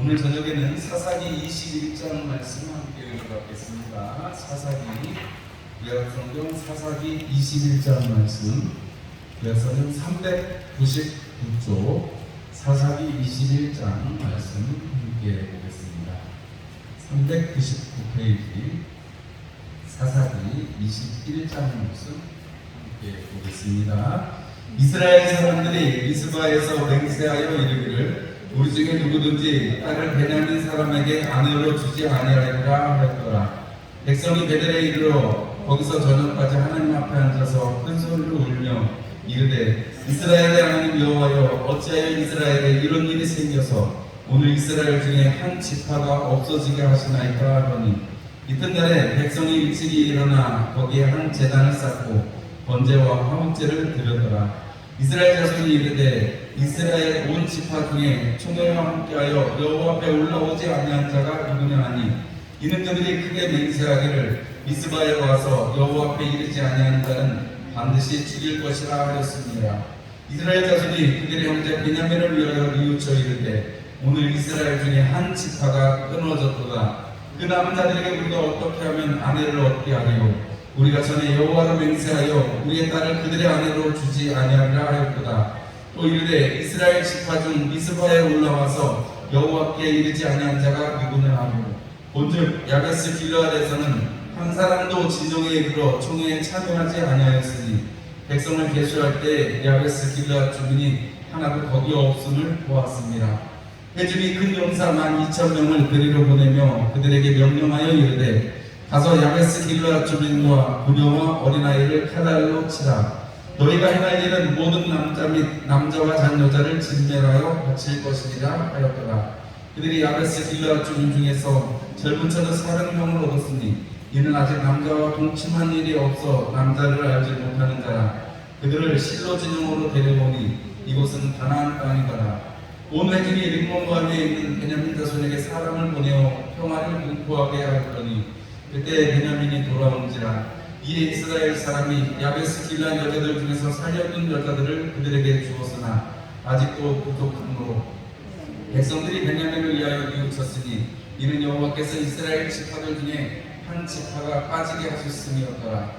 오늘 저녁에는 사사기 21장 말씀 함께 읽어보겠습니다. 구약성경 사사기 21장 말씀, 구약성경 399쪽 사사기 21장 말씀 함께 보겠습니다. 399페이지 사사기 21장 말씀 함께 보겠습니다. 이스라엘 사람들이 미스바에서 맹세하여 이르기를 우리 중에 누구든지 딸을 베냐민 사람에게 아내로 주지 아니하리라 하였더라. 백성이 베델에 이르러 거기서 저녁까지 하나님 앞에 앉아서 큰 소리로 울며 이르되 이스라엘의 하나님 여호와여, 어찌하여 이스라엘에 이런 일이 생겨서 오늘 이스라엘 중에 한 지파가 없어지게 하시나이까 하더니, 이튿날에 백성이 일찍이 일어나 거기에 한 제단을 쌓고 번제와 화목제를 드렸더라. 이스라엘 자손이 이르되 이스라엘 온 지파 중에 총회와 함께하여 여호와 앞에 올라오지 아니한 자가 누구냐 하니, 이는 그들이 크게 맹세하기를 미스바에 와서 여호와 앞에 이르지 아니한 자는 반드시 죽일 것이라 하였습니다. 이스라엘 자손이 그들의 형제 베냐민을 위하여 뉘우쳐 이르되 오늘 이스라엘 중에 한 지파가 끊어졌도다. 그 남은 자들에게 우리가 어떻게 하면 아내를 얻게 하리요? 우리가 전에 여호와로 맹세하여 우리의 딸을 그들의 아내로 주지 아니하리라 하였도다. 또 이르되 이스라엘 지파 중 미스바에 올라와서 여호와께 이르지 아니한 자가 누구냐 하고, 본즉 야베스 길르앗에서는 한 사람도 진영에 이르러 총회에 참여하지 아니하였으니 백성을 계수할 때 야베스 길르앗 주민이 하나도 거기 없음을 보았습니다. 회중이 큰 용사 12,000명을 그리로 보내며 그들에게 명령하여 이르되 가서 야베스 길르앗 주민과 부녀와 어린아이를 칼날로 치라. 너희가 행할 일은 모든 남자 및 남자와 잔여자를 진멸하여 바칠 것이니라 하였더라. 그들이 야베스 길르앗 주민 중에서 젊은 처녀 400명을 얻었으니 이는 아직 남자와 동침한 일이 없어 남자를 알지 못하는 자라. 그들을 실로 진영으로 데려오니 이곳은 가나안 땅이더라. 온 회중이 림몬 모함에 있는 베냐민 자손에게 사람을 보내어 평화를 공포하게 하였더니 그때 베냐민이 돌아온지라. 이에 이스라엘 사람이 야베스 길르앗 여자들 중에서 살려둔 여자들을 그들에게 주었으나 아직도 부족함으로 백성들이 베냐민을 위하여 뉘우쳤으니 이는 여호와께서 이스라엘 지파들 중에 한 지파가 빠지게 하셨음이었더라.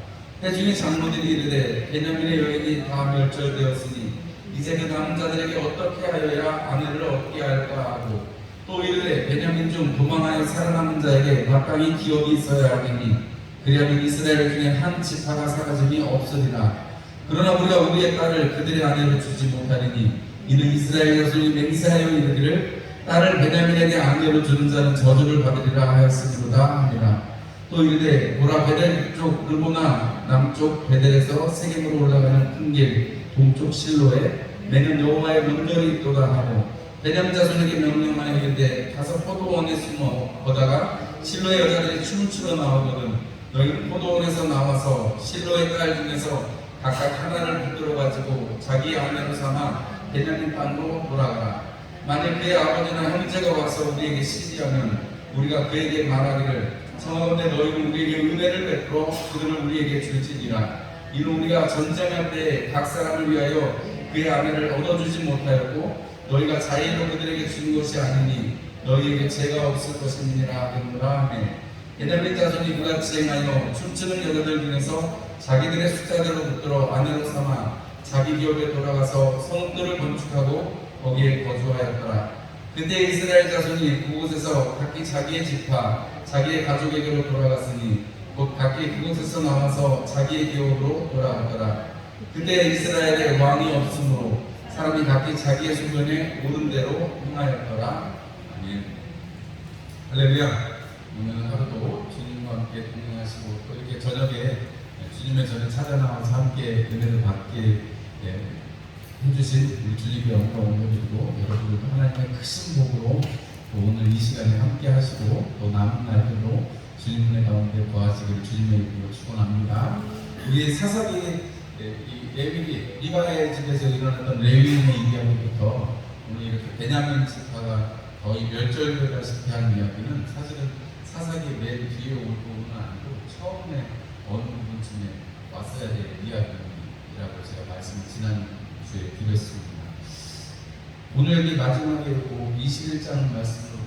회중의 장로들이 이르되 베냐민의 여인이 다 멸절되었으니 이제 그 남은 자들에게 어떻게 하여야 아내를 얻게 할까 하고, 또 이르되 베냐민 중 도망하여 살아남은 자에게 마땅히 기업이 있어야 하리니 그리하면 이스라엘 중에 한 지파가 사라짐이 없으리라. 그러나 우리가 우리의 딸을 그들의 아내로 주지 못하리니 이는 이스라엘 자손이 맹세하여 이르기를 딸을 베냐민에게 아내로 주는 자는 저주를 받으리라 하였으므로다 하니라. 또 이르되 보라, 베델 쪽 르보나 남쪽 베델에서 세겜으로 올라가는 큰 길 동쪽 실로에 매년 여호와의 명절이 있도다 하고, 베냐민 자손에게 명령하여 이르되 가서 포도원에 숨어 거다가 실로의 여자들이 춤을 추러 나오거든 너희는 포도원에서 나와서 실로의 딸 중에서 각각 하나를 붙들어 가지고 자기 아내로 삼아 베냐민 땅으로 돌아가라. 만일 그의 아버지나 형제가 와서 우리에게 시기하면 우리가 그에게 말하기를 청하건대 너희는 우리에게 은혜를 베풀어 그들을 우리에게 줄지니라. 이는 우리가 전쟁할 때 각 사람을 위하여 그의 아내를 얻어주지 못하였고 너희가 자의로 그들에게 준 것이 아니니 너희에게 죄가 없을 것임이니라 하노라 하매, 베냐민 자손이 그같이 행하여 춤추는 여자들 중에서 자기들의 숫자대로 붙들어 아내로 삼아 자기 기업에 돌아가서 성읍들을 건축하고 거기에 거주하였더라. 그때 이스라엘 자손이 그곳에서 각기 자기의 지파 자기의 가족에게로 돌아갔으니 곧 각기 그곳에서 나와서 자기의 기업으로 돌아가더라. 그때 이스라엘에 왕이 없으므로 사람이 각기 자기의 소견에 옳은 대로 행하였더라. 아멘. 할렐루야. 오늘 하루도 주님과 함께 동행하시고 또 이렇게 저녁에 주님의 전에 찾아 나와서 함께 은혜를 받게 해주신 우리 주님께 영광을 올려드리고, 여러분들도 하나님의 크신 복으로 또 오늘 이 시간에 함께 하시고 또 남은 날들도 주님 은혜 가운데 거하시기를 주님의 이름으로 축원합니다. 우리 사사기 이 레위기 리바의 집에서 일어났던 레위인의 이야기부터 오늘 이렇게 베냐민 지파가 거의 멸절되다시피 한 이야기는 사실은 사사기 맨 뒤에 올 부분은 아니고 처음에 어느 부분쯤에 왔어야 될 이야기라고 제가 말씀을 지난주에 드렸습니다. 오늘 여기 마지막에 21장 말씀으로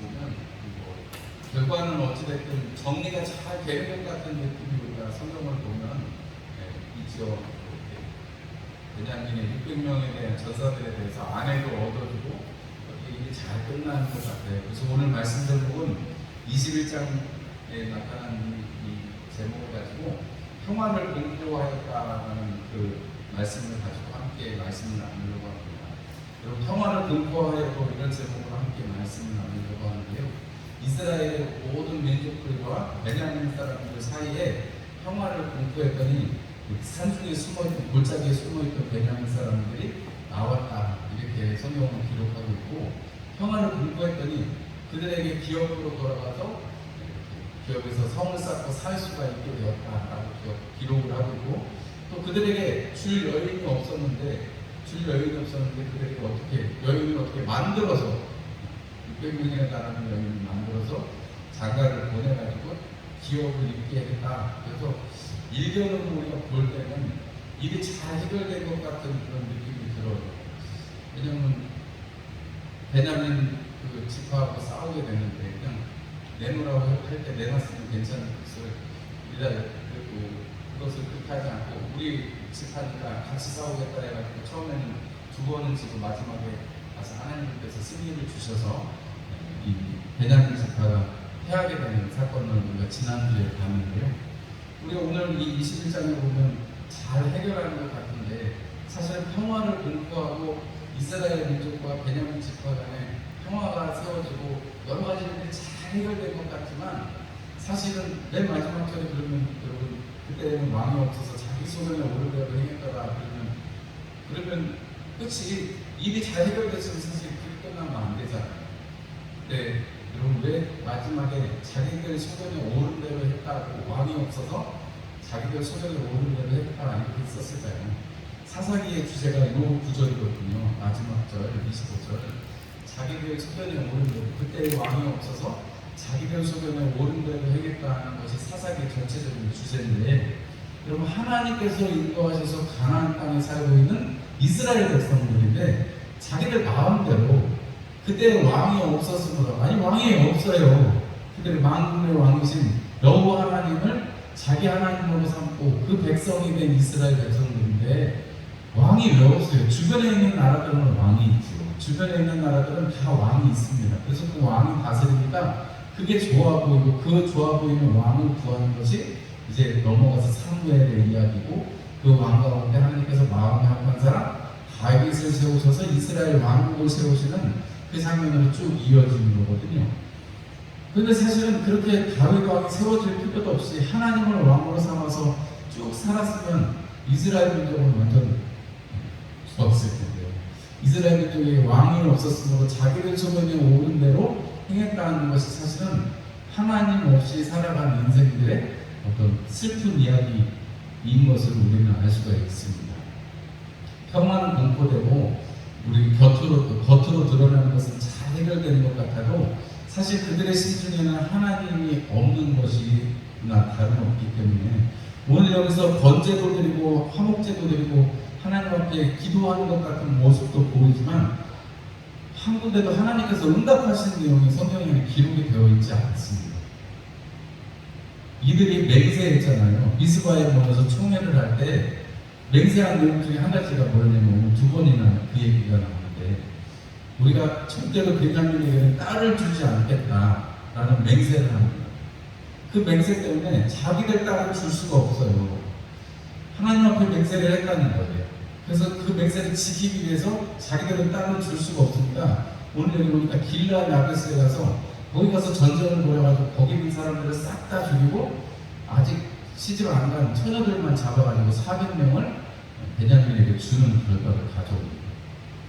결과는 어찌됐든 정리가 잘 되는 것 같은 느낌이 우리가 성경을 보면 있죠. 베냐민의 600명에 대한 전사들에 대해서 아내도 얻어주고 이게 잘 끝나는 것 같아요. 그래서 오늘 말씀 제목은 21장에 나타난 이 제목을 가지고 평화를 공포하였다라는 그 말씀을 가지고 함께 말씀을 나누려고 합니다. 여러분, 평화를 공포하였고 이런 제목으로 함께 말씀을 나누려고 하는데요. 이스라엘의 모든 민족들과 베냐민 사람들 사이에 평화를 공포했더니 산중에 숨어있던 골짜기에 숨어있던 베냐민 사람들이 나왔다, 이렇게 성경은 기록하고 있고, 평화를 공포했더니 그들에게 기업으로 돌아가서 기업에서 성을 쌓고 살 수가 있게 되었다라고 기록을 하고 있고, 또 그들에게 줄 여인이 없었는데 그들에게 여인을 어떻게 만들어서 600명에 달하는 여인을 만들어서 장가를 보내가지고 기업을 입게 했다. 그래서 일견으로 우리가 볼 때는 일이 잘 해결된 것 같은 그런 느낌이 들어요. 왜냐하면 베냐민 그 지파하고 싸우게 되는데 그냥 내놓으라고 할 때 내놨으면 괜찮은 것을 그것을 뜻하지 않고 우리 지파니까 같이 싸우겠다 해가지고 처음에는 두 번은 지금 마지막에 가서 하나님께서 승리를 주셔서 이 베냐민 지파가 패하게 되는 사건을 우리가 지난주에 봤는데요. 우리가 오늘 이 21장에 보면 잘 해결하는 것 같은데, 사실 평화를 공포하고 이스라엘 민족과 베냐민 지파 간에 평화가 세워지고 여러 가지 일들이 잘 해결된 것 같지만, 사실은 맨 마지막 절에 그러면 여러분, 그때는 왕이 없어서 자기 소견에 오른 대로 행했더라 그러면 끝이 일이 잘 해결됐으면 사실 그렇게 끝나면 안 되잖아요. 네, 여러분, 왜 마지막에 자기들 소견에 오른 대로 했다고, 왕이 없어서 자기들 소견에 오른 대로 했다 이렇게 썼을까요? 사사기의 주제가 이 구절이거든요. 마지막 절 25절, 자기들 소견에 오른 대로, 그때 왕이 없어서 자기들 소견에 오른 대로 하겠다는 것이 사사기의 전체적인 주제인데, 여러분, 하나님께서 인도하셔서 가나안 땅에 살고 있는 이스라엘 백성들인데 자기들 마음대로 그때 왕이 없었으므로, 아니 왕이 없어요. 그들의 만군의 왕이신 여호와 하나님을 자기 하나님으로 삼고 그 백성이 된 이스라엘 백성들인데 왕이 왜 없어요? 주변에 있는 나라들은 왕이 있죠. 주변에 있는 나라들은 다 왕이 있습니다. 그래서 그 왕이 다스리니까 그게 좋아 보이고, 그 좋아 보이는 왕을 구하는 것이 이제 넘어가서 사무엘의 이야기고, 그 왕 가운데 하나님께서 마음에 합한 사람 다윗을 세우셔서 이스라엘 왕국을 세우시는 그 장면으로 쭉 이어지는 거거든요. 그런데 사실은 그렇게 다윗 왕이 세워질 필요도 없이 하나님을 왕으로 삼아서 쭉 살았으면 이스라엘 민족은 완전 죽었을 텐데요. 이스라엘 민족에 왕이 없었으므로 자기들 소견에 오른 대로 행했다는 것이 사실은 하나님 없이 살아간 인생들의 어떤 슬픈 이야기인 것을 우리는 알 수가 있습니다. 평화는 공포되고 우리 겉으로 드러나는 것은 잘 해결되는 것 같아도 사실 그들의 심중에는 하나님이 없는 것이나 다름없기 때문에 오늘 여기서 번제도 드리고 화목제도 드리고 하나님 앞에 기도하는 것 같은 모습도 보이지만 한 군데도 하나님께서 응답하신 내용이 성경에 기록이 되어 있지 않습니다. 이들이 맹세했잖아요. 미스바에 모여서 총회를 할 때 맹세한 내용 중에 한 가지가 뭐냐면 두 번이나 그 얘기가 나오는데, 우리가 절대로 베냐민에게는 딸을 주지 않겠다라는 맹세를 합니다. 그 맹세 때문에 자기들 딸을 줄 수가 없어요. 하나님 앞에 맹세를 했다는 거예요. 그래서 그 맹세를 지키기 위해서 자기들은 딸을 줄 수가 없으니까 오늘 여기 보니까 길라 야베스에 가서 거기 가서 전쟁을 벌여가지고 거기 있는 사람들을 싹 다 죽이고 아직 시집 안 간 처녀들만 잡아가지고 400명을 베냐민에게 주는 결과를 가져옵니다.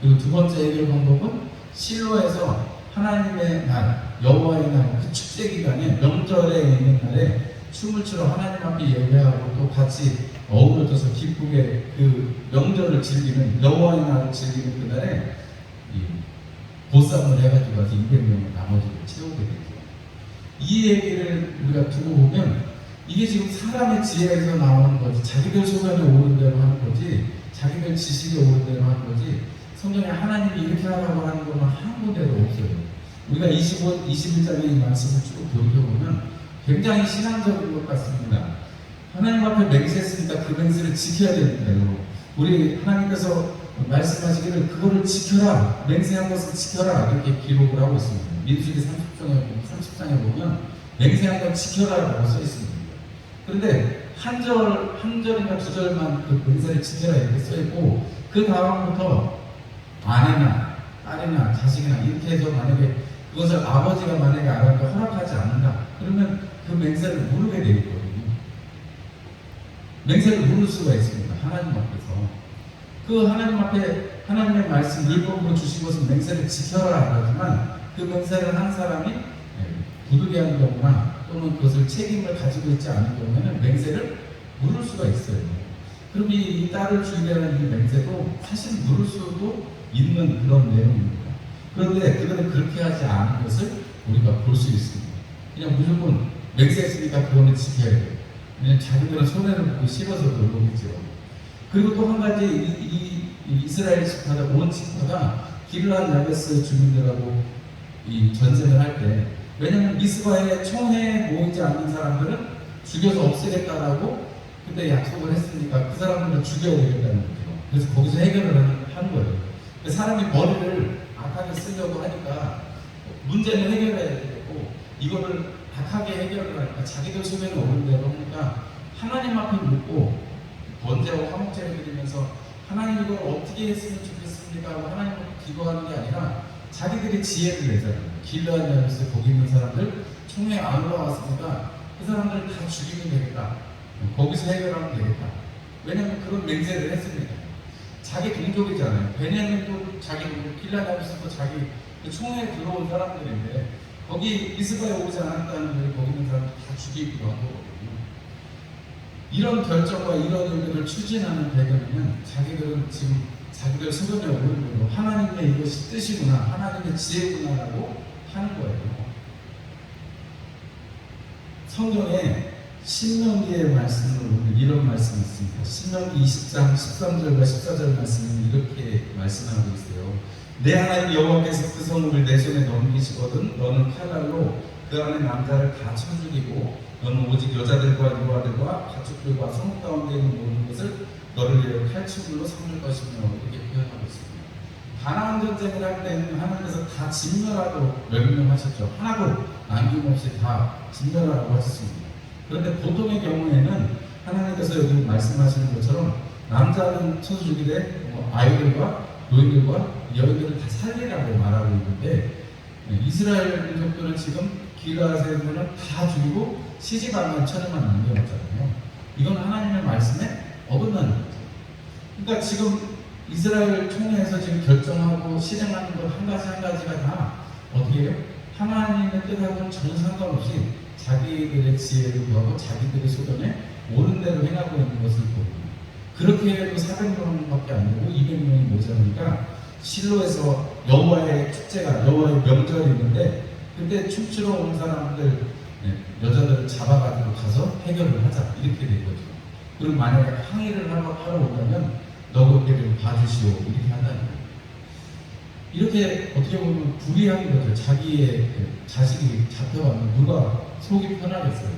그리고 두 번째 해결 방법은 실로에서 하나님의 날, 여호와의 날, 그 축제 기간에 명절에 있는 날에 춤을 추러 하나님 앞에 예배하고 또 같이 어우러져서 기쁘게 그 명절을 즐기는, 여호와의 날을 즐기는 그날에 보쌈을 해가지고 가서 200명을 나머지를 채우게 되죠. 이 얘기를 우리가 두고 보면 이게 지금 사람의 지혜에서 나오는 거지, 자기들 소견에 오른 대로 하는 거지, 자기들 지식에 오른 대로 하는 거지, 성경에 하나님이 이렇게 하라고 하는 것은 한 군데도 없어요. 우리가 21장의 이 말씀을 쭉 돌이켜보면 굉장히 신앙적인 것 같습니다. 하나님 앞에 맹세했으니까 그 맹세를 지켜야 되니까요. 우리 하나님께서 말씀하시기를 그거를 지켜라, 맹세한 것을 지켜라 이렇게 기록을 하고 있습니다. 민수기 30장에 보면 맹세한 걸 지켜라라고 써 있습니다. 그런데 한 절인가 두 절만 그 맹세를 지켜라 이렇게 써 있고 그 다음부터 아내나 딸이나 자식이나 이렇게 해서 만약에 그것을 아버지가 만약에 아내에게 허락하지 않는다 그러면 그 맹세를 무르게 되어 있거든요. 맹세를 무를 수가 있습니다. 하나님 앞에서 그 하나님 앞에 하나님의 말씀 율법으로 주신 것은 맹세를 지켜라 하지만 그 맹세를 한 사람이 부득이한 경우나 또는 그것을 책임을 가지고 있지 않은 경우에는 맹세를 물을 수가 있어요. 그럼 이 딸을 주의하는 이 맹세도 사실 물을 수도 있는 그런 내용입니다. 그런데 그들은 그렇게 하지 않은 것을 우리가 볼 수 있습니다. 그냥 무조건 맹세했으니까 그거는 지켜야 돼요. 왜냐면 자기들은 손해를 보기 싫어서 그런 거겠죠. 그리고 또 한 가지 이 이스라엘 지파가 온 지파가 길르앗 야베스 주민들하고 이 전쟁을 할 때 왜냐하면 미스바에 총회에 모이지 않는 사람들은 죽여서 없애겠다라고 그때 약속을 했으니까 그 사람들은 죽여야 되겠다는 거죠. 그래서 거기서 해결을 한 거예요. 사람이 머리를 악하게 쓰려고 하니까 문제는 해결해야 되겠고 이거를 악하게 해결을 하니까 자기들 속에는 옳은 대로 하니까 하나님 앞에 묻고 번제와 화목제를 드리면서 하나님 이걸 어떻게 했으면 좋겠습니까? 하고 하나님 앞에 기도하는 게 아니라 자기들이 지혜를 내잖아요. 길르앗 야베스 거기 있는 사람들 총회 안 올라왔으니까 그 사람들 다 죽이면 되겠다. 거기서 해결하면 되겠다. 왜냐하면 그런 맹세를 했습니다. 자기 동족이잖아요. 베냐민도 자기 동족, 길르앗 야베스도 자기 그 총회에 들어온 사람들인데 거기 미스바에 오지 않았다는 걸 거기 있는 사람들 다 죽이기도 한 거거든요. 이런 결정과 이런 일들을 추진하는 배경에는 자기들은 지금 자기들 소견에 오른 대로 하나님의 이것이 뜻이구나, 하나님의 지혜구나라고 하는 거예요. 성경에 신명기의 말씀을 보면 이런 말씀이 있습니다. 신명기 20장 13절과 14절 말씀은 이렇게 말씀하고 있어요. 내 하나님 여호와께서 그 성읍을 내 손에 넘기시거든 너는 칼날로 그 안에 남자를 다 쳐 죽이고 너는 오직 여자들과 유아들과 가축들과 성읍 가운데 있는 모든 것을 너를 위하여 칼춤으로 삼을 것이며 이렇게 표현하고 있습니다. 가나안 전쟁을 할 때는 하나님께서 다 진멸하도록 명령하셨죠. 하나도 남김없이 다 진멸하라고 하셨습니다. 그런데 보통의 경우에는 하나님께서 여기 말씀하시는 것처럼 남자는 쳐 죽이되 아이들과 노인들과 여인들을 다 살리라고 말하고 있는데 이스라엘 민족들은 지금 길르앗에서는 다 죽이고 시집 안 간 처녀만 남겨놨잖아요. 이건 하나님의 말씀에 어긋나는 거죠. 그러니까 지금 이스라엘 총회에서 지금 결정하고 실행하는 것 한 가지 한 가지가 다 어떻게 해요? 하나님의 뜻하고는 전혀 상관없이 자기들의 지혜를 구하고 자기들의 소견에 옳은 대로 행하고 있는 것을 보고 그렇게 해도 400명밖에 안 되고 200명이 모자라니까 실로에서 여호와의 축제가 여호와의 명절이 있는데 그때 춤추러 온 사람들 여자들을 잡아가지고 가서 해결을 하자 이렇게 된 거죠. 그리고 만약에 항의를 하러 온다면 너그럽게 좀 봐주시오 이렇게 한다는 거예요. 이렇게 어떻게 보면 불의한 거죠. 자기의 자식이 잡혀가면 누가 속이 편하겠어요.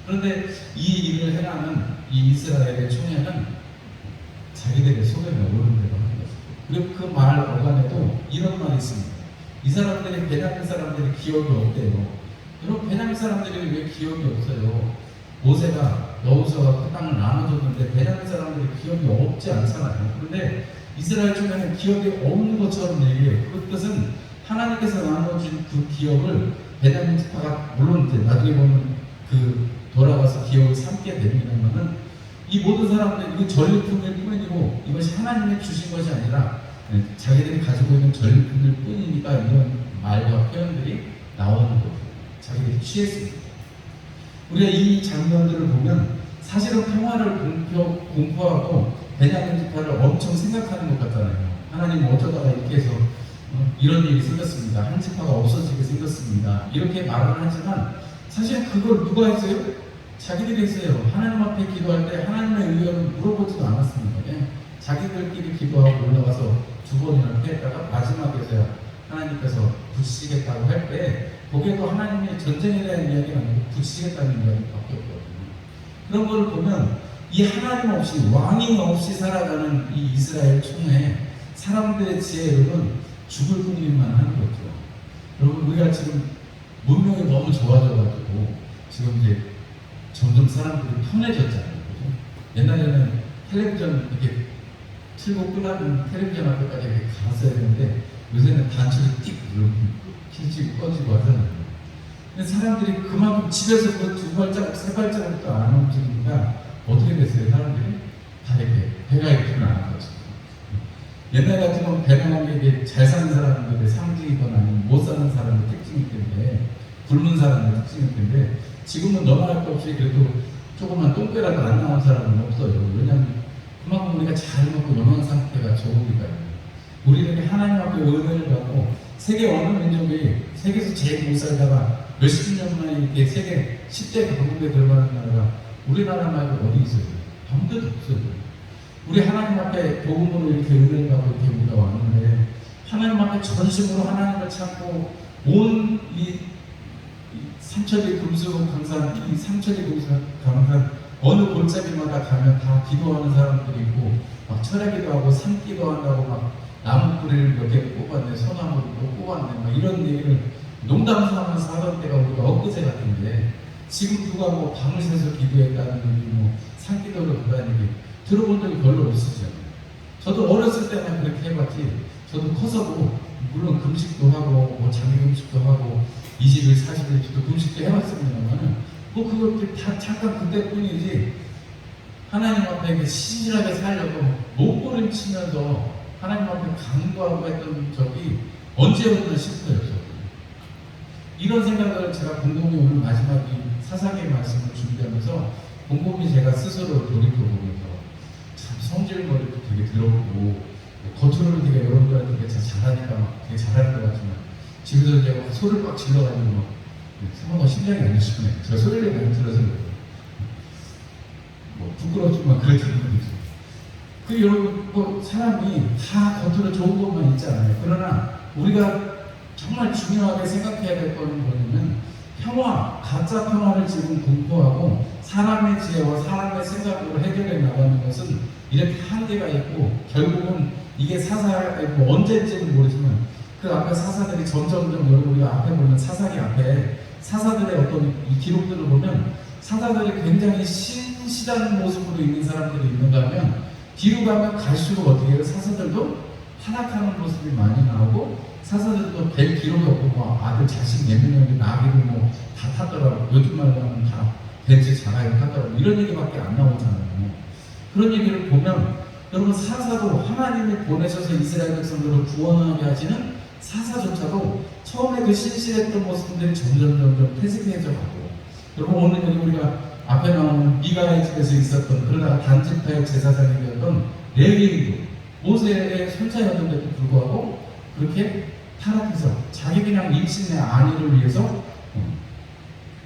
그런데 이 일을 행하는 이 이스라엘의 총회는 자기들의 속에 옳은 대로 하는 거죠. 그리고 그 말 어간에도 이런 말이 있습니다. 이 사람들이 베냐민 사람들이 기억이 없대요. 여러분 베냐민 사람들이 왜 기억이 없어요? 모세가 여호수아가 그 땅을 나눠줬는데 베냐민 사람들이 기억이 없지 않잖아요. 그런데 이스라엘 중에는 기억이 없는 것처럼 얘기해요. 그 뜻은 하나님께서 나눠준 그 기억을 베냐민 지파가 물론 이제 나중에 보면 그 돌아가서 기억을 삼게 됩니다만은 이 모든 사람들 이거 전리품일 뿐이고 이것이 하나님이 주신 것이 아니라 자기들이 가지고 있는 전리품일 뿐이니까 이런 말과 표현들이 나오는 거죠. 자기들이 취했습니다. 우리가 이 장면들을 보면 사실은 평화를 공포하고 베냐민 지파를 엄청 생각하는 것 같잖아요. 하나님 어쩌다가 이렇게 해서 이런 일이 생겼습니다. 한 지파가 없어지게 생겼습니다. 이렇게 말을 하지만 사실 그걸 누가 했어요? 자기들이 했어요. 하나님 앞에 기도할 때 하나님의 의견을 물어보지도 않았습니다. 그냥 자기들끼리 기도하고 올라가서 두 번이나 피했다가 마지막에서야 하나님께서 부치시겠다고 할 때 거기에도 하나님의 전쟁에 대한 이야기가 아니고 부치시겠다는 이야기밖에 없거든요. 그런 걸 보면 이 하나님 없이 왕이 없이 살아가는 이 이스라엘 총회 사람들의 지혜로는 죽을 뿐이만 하는 거죠. 여러분 우리가 지금 문명이 너무 좋아져가지고 지금 이제 점점 사람들이 편해졌잖아요. 그죠? 옛날에는 텔레비전 이렇게 틀고 끄라는 텔레비전 앞에까지 이렇게 갔어야 되는데 요새는 단추를 띡 누르면 켜지고 꺼지고 하잖아요. 근데 사람들이 그만큼 집에서 그 두 발자국 세 발자국도 안 움직이니까 어떻게 됐어요? 사람들이 다 이렇게 배가 이렇게 나는 거죠. 옛날 같으면 배낭한 게 잘 사는 사람들의 상징이거나 아니면 못 사는 사람의 특징일 텐데 굶은 사람의 특징일 텐데 지금은 너나 할 것 없이 그래도 조금만 똥배라도 안 나온 사람은 없어요. 왜냐하면 그만큼 우리가 잘 먹고 영양 상태가 좋으니까요. 우리들이 하나님 앞에 은혜를 받고 세계 어느 민족이 세계에서 제일 못 살다가 몇십 년 만에 이렇게 세계 10대 강국에 들어가는 나라가 우리나라 말고 어디 있어요? 아무데도 없어요. 우리 하나님 앞에 복음으로 이렇게 은혜를 받고 이렇게 우리가 왔는데 하나님 앞에 전심으로 하나님을 찾고 온 이 삼천리 금수 강산, 이 삼천리 금수 강산 어느 골짜기마다 가면 다 기도하는 사람들이 있고 막 철야기도 하고 산기도 한다고 막 나무 뿌리를 몇 개 뽑았네, 소나무를 또 뽑았네, 막 이런 얘기를 농담 삼아서 하던 때가 우리가 엊그제 같은데 지금 누가 뭐 밤을 새서 기도했다는 얘기, 뭐 산기도를 한다는 얘기 들어본 적이 별로 없으시잖아요. 저도 어렸을 때만 그렇게 해봤지 저도 커서도 물론 금식도 하고 뭐 장기 금식도 하고 20일, 40일도 금식도 해봤습니다만 뭐 그것들 다 잠깐 그때뿐이지 하나님 앞에 이렇게 신실하게 살려고 몸부림치면서 하나님 앞에 간구하고 했던 적이 언제였나 싶어요. 이런 생각을 제가 곰곰이 오늘 마지막 이 사사기의 말씀을 준비하면서 곰곰이 제가 스스로 돌이켜보면서 참 성질머리도 되게 들어보고 겉으로는 되게 여러분들한테 되게 잘하니까 막 되게 잘하는 것 같지만 집에서 제가 소리를 막 질러가지고 막 상황과 심장이 안 좋으시네. 제가 소리를 많이 들어서 뭐 부끄럽지만 그렇다는 거죠. 그 여러분 뭐 사람이 다 겉으로 좋은 것만 있잖아요. 그러나 우리가 정말 중요하게 생각해야 될 거는 뭐냐면 평화, 가짜 평화를 지금 공포하고 사람의 지혜와 사람의 생각으로 해결해 나가는 것은 이렇게 한계가 있고 결국은 이게 사사, 뭐 언제인지는 모르지만 그 앞에 사사들이 점점점 여러분 우리가 앞에 보면 사사기 앞에 사사들의 어떤 이 기록들을 보면 사사들이 굉장히 신실한 모습으로 있는 사람들이 있는가 하면 뒤로 가면 갈수록 어떻게 해요? 사사들도 타락하는 모습이 많이 나오고 사사들도 별 기록이 없고 뭐 아들 자식 예민하게 나귀를 뭐 다 탔더라고. 요즘 말로 하면 다 벤츠 자가를 탔더라고. 이런 얘기밖에 안 나오잖아요. 그런 얘기를 보면 여러분 사사도 하나님이 보내셔서 이스라엘 백성들을 구원하게 하시는 사사조차도 처음에 그 신실했던 모습들이 점점 퇴색해져 가고 여러분 오늘 여기 우리가 앞에 나오는 미가의 집에서 있었던 그러다가 단지파의 제사장이 되었던 레위인도 모세의 손자였는데도 불구하고 그렇게 타락해서 자기 그냥 임신의 안위를 위해서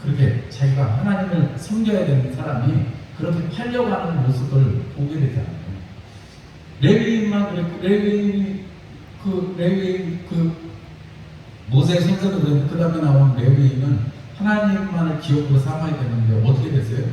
그렇게 자기가 하나님을 섬겨야 되는 사람이 그렇게 팔려가는 모습을 보게 되잖아요. 레위인만 그랬고 레위인 그 모세의 손자도 그 다음에 나온 레위인은 하나님만을 기업으로 삼아야 되는데 어떻게 됐어요?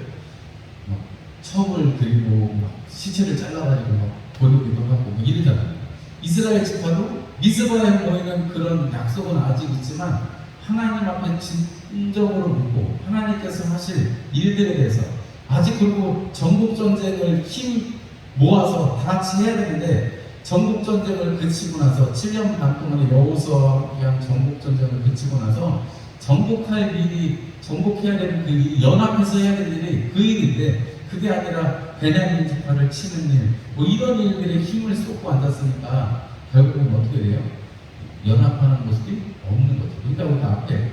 막 첩을 들이고 막 시체를 잘라가지고 막 보내기도 하고 막 이러잖아요. 이스라엘 지파도 미스바에 모이는 그런 약속은 아직 있지만 하나님 앞에 진정으로 믿고 하나님께서 하실 일들에 대해서 아직 그리고 전국전쟁을 힘 모아서 다 같이 해야 되는데 전국전쟁을 그치고 나서 7년 반 동안의 여호수아랑 전국전쟁을 그치고 나서 정복해야 되는 그 일이 연합해서 해야 되는 일이 그 일인데 그게 아니라 베냐민 지파를 치는 일 뭐 이런 일들에 힘을 쏟고 앉았으니까 결국은 어떻게 돼요? 연합하는 모습이 없는 거죠. 그러니까 우리가 앞에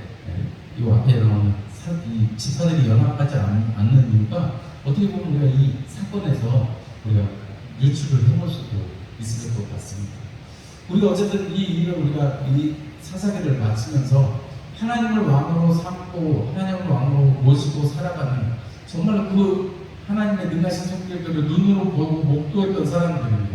이 앞에 나오는 이 지파들이 연합하지 않는 이유가 어떻게 보면 우리가 이 사건에서 우리가 유추를 해볼 수도 있을 것 같습니다. 우리가 어쨌든 이 일을 우리가 이 사사기를 마치면서 하나님을 왕으로 삼고 하나님을 왕으로 모시고 살아가는 정말 그 하나님의 능하신 성격들을 눈으로 보고 목도했던 사람들인데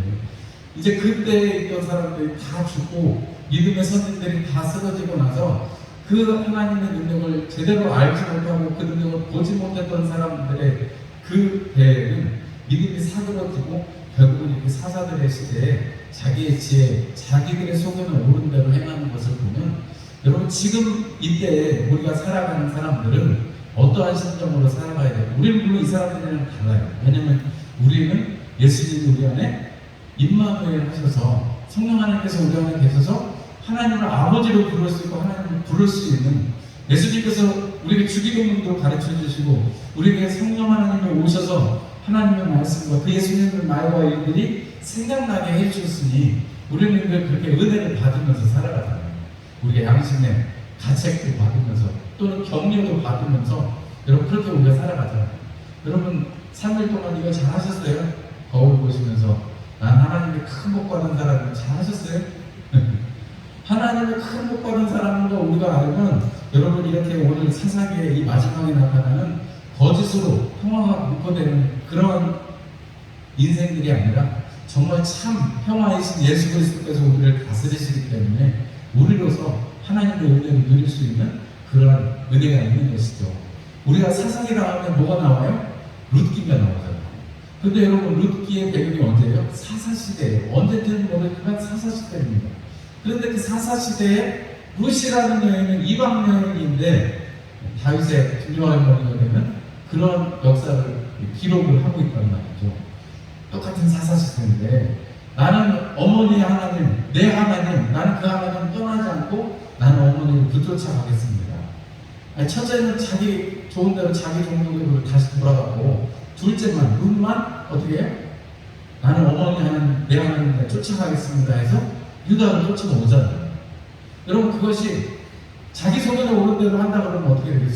이제 그때 있던 사람들이 다 죽고 믿음의 선진들이 다 쓰러지고 나서 그 하나님의 능력을 제대로 알지 못하고 그 능력을 보지 못했던 사람들의 그 배에는 믿음이 사그러지고 결국은 이렇게 사사들의 시대에 자기의 지혜, 자기들의 속에는 옳은 대로 행하는 것을 보면 여러분 지금 이때에 우리가 살아가는 사람들은 어떠한 심정으로 살아가야 돼요? 우리는 물론 이 사람들이랑 달라요. 왜냐면 우리는 예수님이 우리 안에 임마누엘 하셔서 성령 하나님께서 우리 안에 계셔서 하나님을 아버지로 부를 수 있고 하나님을 부를 수 있는 예수님께서 우리에게 주기도문도 가르쳐 주시고 우리에게 성령 하나님이 오셔서 하나님의 말씀과 그 예수님의 말과 일들이 생각나게 해주셨으니 우리는 그렇게 은혜를 받으면서 살아가잖아요. 우리의 양심의 가책도 받으면서 또는 격려도 받으면서 여러분 그렇게 우리가 살아가잖아요. 여러분 3일 동안 이거 잘 하셨어요? 거울 보시면서 난 하나님의 큰 복 받은 사람이 잘 하셨어요? 하나님의 큰 복 받은 사람인 거 우리가 알면 여러분 이렇게 오늘 세상에 이 마지막에 나타나는 거짓으로 평화가 무포되는 그런 인생들이 아니라 정말 참 평화이신 예수 그리스도께서 우리를 다스리시기 때문에 우리로서 하나님의 은혜를 누릴 수 있는 그런 은혜가 있는 것이죠. 우리가 사사기 나오면 뭐가 나와요? 룻기가 나오잖아요. 근데 여러분 룻기의 배경이 언제예요? 사사시대예요. 언제든 모르지만 사사시대입니다. 그런데 그 사사시대에 룻이라는 여인은 이방 여인인데 다윗의 중요한 여인은 그런 역사를 기록을 하고 있단 말이죠. 똑같은 사사시대인데 나는 어머니 하나님, 내 하나님, 나는 그 하나님 떠나지 않고 나는 어머니를 붙들쳐 가겠습니다. 첫째는 자기 좋은 대로 자기 종족으로 다시 돌아가고 둘째만, 룻만 어떻게 해요? 나는 어머니 하나님, 내 하나님을 쫓아가겠습니다 해서 유다를 쫓아오잖아요. 여러분 그것이 자기 소견에 오른 대로 한다 그러면 어떻게 돼요?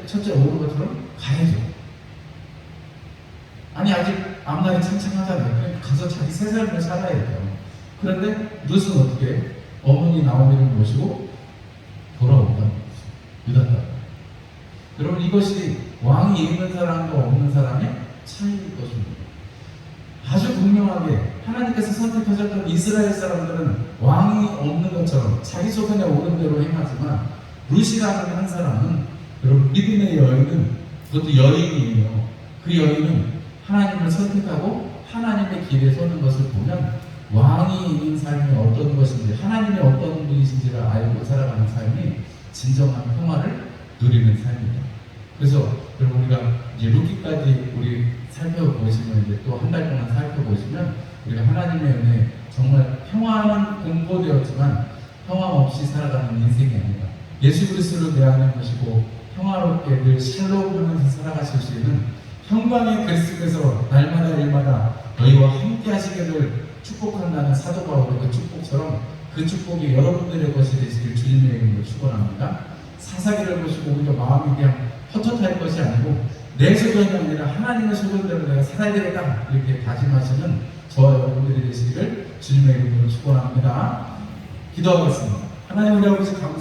첫째 오른 것처럼 가야죠. 아니 아직 앞날이 창창하잖아요. 가서 자기 새 삶을 살아야 돼요. 그런데 룻은 어떻게 해요? 어머니 나오미를 모시고 돌아온다는 거죠. 유다 땅. 여러분 이것이 왕이 있는 사람과 없는 사람의 차이일 것입니다. 아주 분명하게 하나님께서 선택하셨던 이스라엘 사람들은 왕이 없는 것처럼 자기 소견에 오른 대로 행하지만 룻이라는 한 사람은 여러분 믿음의 여인은 그것도 여인이에요. 그 여인은 하나님을 선택하고 하나님의 길에 서는 것을 보면 왕이 있는 삶이 어떤 것인지 하나님이 어떤 분이신지를 알고 살아가는 삶이 진정한 평화를 누리는 삶입니다. 그래서 여러분 우리가 이제 룻기까지 우리 살펴보시면 이제 또 한 달 동안 살펴보시면 우리가 하나님의 은혜 정말 평화는 공고되었지만 평화 없이 살아가는 인생이 아니라 예수 그리스도를 대하는 것이고 평화롭게 늘 샬롬하면서 살아가실 수 있는 평강의 그리스도께서 날마다 일마다 너희와 함께 하시기를 축복한다는 사도 바울의 그 축복처럼 그 축복이 여러분들의 것이 되시길 주님의 이름으로 축원합니다. 사사기를 보시고 우리가 마음이 그냥 헛헛할 것이 아니고 내 소견이 아니라 하나님의 소견대로 내가 살아야 되겠다 이렇게 다짐하시는 저와 여러분들이 되시기를 주님의 이름으로 축원합니다. 기도하겠습니다. 하나님 우리 아버지 감사합니다.